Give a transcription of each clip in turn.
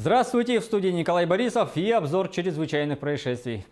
Здравствуйте, в студии Николай Борисов и обзор чрезвычайных происшествий.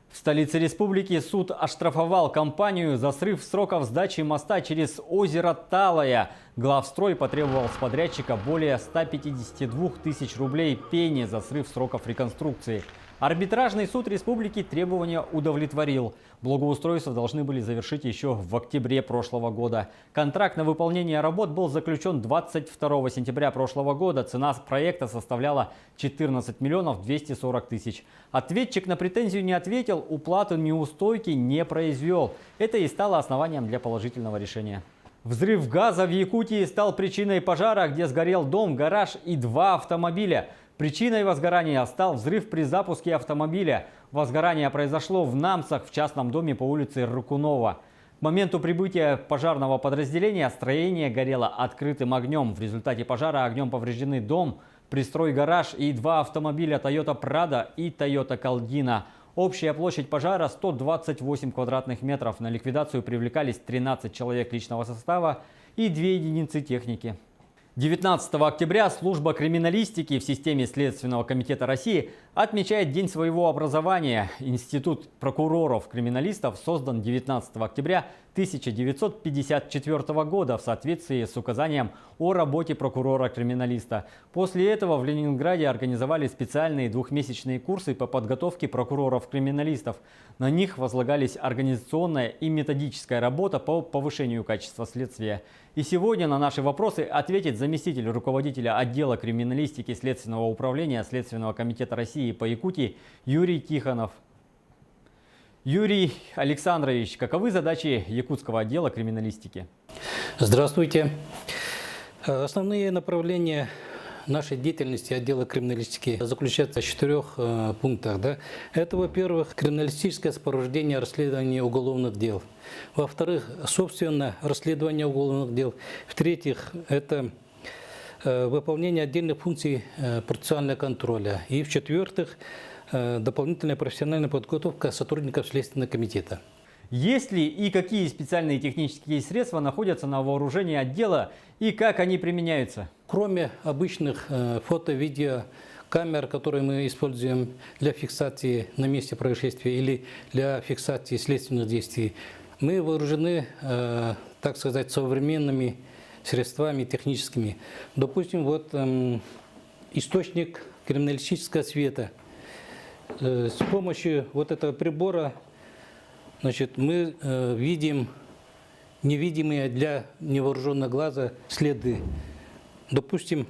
В столице республики суд оштрафовал компанию за срыв сроков сдачи моста через озеро Талая. Главстрой потребовал с подрядчика более 152 тысяч рублей пени за срыв сроков реконструкции. Арбитражный суд республики требования удовлетворил. Благоустройство должны были завершить еще в октябре прошлого года. Контракт на выполнение работ был заключен 22 сентября прошлого года. Цена проекта составляла 14 миллионов 240 тысяч. Ответчик на претензию не ответил, уплату неустойки не произвел. Это и стало основанием для положительного решения. Взрыв газа в Якутии стал причиной пожара, где сгорел дом, гараж и 2 автомобиля. Причиной возгорания стал взрыв при запуске автомобиля. Возгорание произошло в Намсах, в частном доме по улице Рыкунова. К моменту прибытия пожарного подразделения строение горело открытым огнем. В результате пожара огнем повреждены дом, пристрой, гараж и 2 автомобиля Toyota Prado и Toyota Caldina. Общая площадь пожара 128 квадратных метров. На ликвидацию привлекались 13 человек личного состава и 2 единицы техники. 19 октября служба криминалистики в системе Следственного комитета России отмечает день своего образования. Институт прокуроров-криминалистов создан 19 октября 1954 года в соответствии с указанием о работе прокурора-криминалиста. После этого в Ленинграде организовали специальные двухмесячные курсы по подготовке прокуроров-криминалистов. На них возлагались организационная и методическая работа по повышению качества следствия. И сегодня на наши вопросы ответит заместитель руководителя отдела криминалистики Следственного управления Следственного комитета России по Якутии Юрий Тихонов. Юрий Александрович, каковы задачи якутского отдела криминалистики? Здравствуйте. Основные направления нашей деятельности отдела криминалистики заключаются в 4 пунктах. Это, во-первых, криминалистическое сопровождение расследования уголовных дел. Во-вторых, собственно, расследование уголовных дел. В-третьих, это выполнение отдельных функций процессуального контроля. И в-четвертых, дополнительная профессиональная подготовка сотрудников Следственного комитета. Есть ли и какие специальные технические средства находятся на вооружении отдела и как они применяются? Кроме обычных фото-видео камер, которые мы используем для фиксации на месте происшествия или для фиксации следственных действий, мы вооружены, так сказать, современными средствами техническими. Допустим, вот источник криминалистического света. С помощью вот этого прибора, значит, мы видим невидимые для невооруженного глаза следы. Допустим,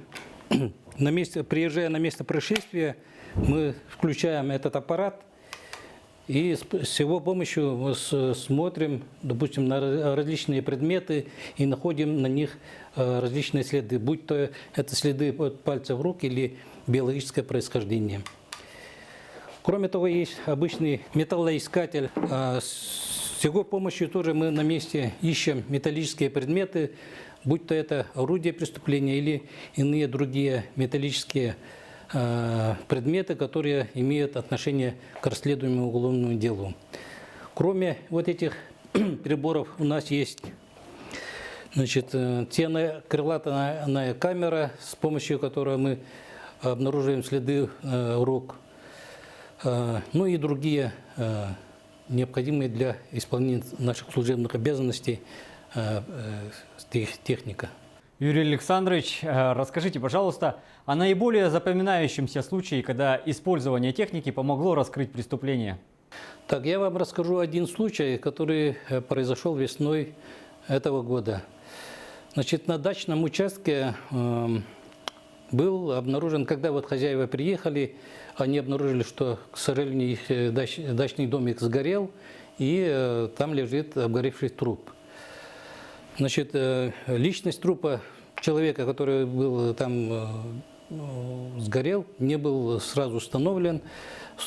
приезжая на место происшествия, мы включаем этот аппарат и с его помощью мы смотрим, допустим, на различные предметы и находим на них различные следы, будь то это следы от пальцев рук или биологическое происхождение. Кроме того, есть обычный металлоискатель. С его помощью тоже мы на месте ищем металлические предметы, будь то это орудие преступления или иные другие металлические предметы, которые имеют отношение к расследуемому уголовному делу. Кроме вот этих приборов у нас есть, значит, крылатая камера, с помощью которой мы обнаруживаем следы рук. Ну и другие необходимые для исполнения наших служебных обязанностей техника. Юрий Александрович, расскажите, пожалуйста, о наиболее запоминающемся случае, когда использование техники помогло раскрыть преступление. Так, я вам расскажу один случай, который произошел весной этого года. Значит, на дачном участке был обнаружен, когда вот хозяева приехали, они обнаружили, что, к сожалению, их дачный домик сгорел, и там лежит обгоревший труп. Значит, личность трупа человека, который был там сгорел, не был сразу установлен.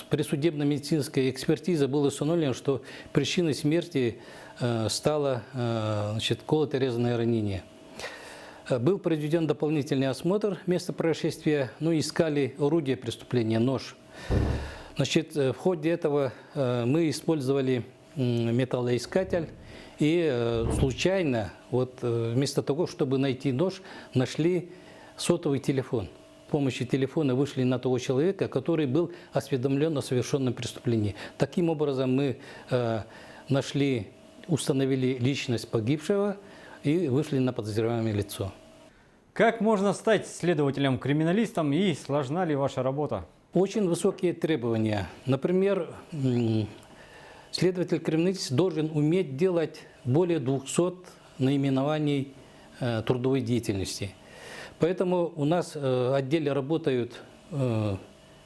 При судебно-медицинской экспертизе было установлено, что причиной смерти стало, значит, колото-резанное ранение. Был проведен дополнительный осмотр места происшествия, ну, искали орудие преступления, нож. Значит, в ходе этого мы использовали металлоискатель и случайно, вот, вместо того, чтобы найти нож, нашли сотовый телефон. с помощью телефона вышли на того человека, который был осведомлен о совершенном преступлении. Таким образом, мы нашли, установили личность погибшего и вышли на подозреваемое лицо. Как можно стать следователем-криминалистом и сложна ли ваша работа? Очень высокие требования. Например, следователь-криминалист должен уметь делать более 200 наименований трудовой деятельности. Поэтому у нас в отделе работают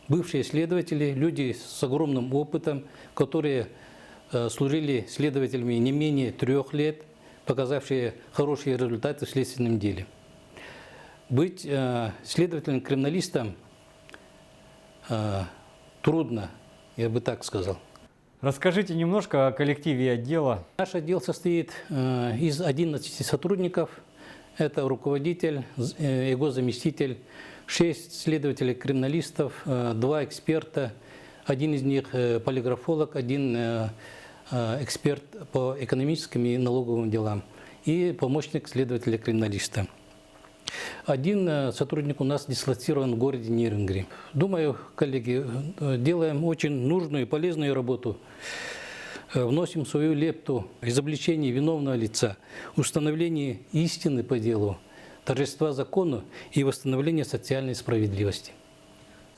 бывшие следователи, люди с огромным опытом, которые служили следователями не менее 3 лет, показавшие хорошие результаты в следственном деле. Быть следователем-криминалистом трудно, я бы так сказал. Расскажите немножко о коллективе отдела. Наш отдел состоит из 11 сотрудников. Это руководитель, его заместитель, 6 следователей-криминалистов, 2 эксперта, один из них полиграфолог, один эксперт по экономическим и налоговым делам и помощник следователя-криминалиста. Один сотрудник у нас дислоцирован в городе Нерюнгри. Думаю, коллеги, делаем очень нужную и полезную работу. Вносим свою лепту в изобличение виновного лица, установление истины по делу, торжества закона и восстановление социальной справедливости.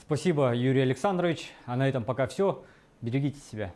Спасибо, Юрий Александрович. А на этом пока все. Берегите себя.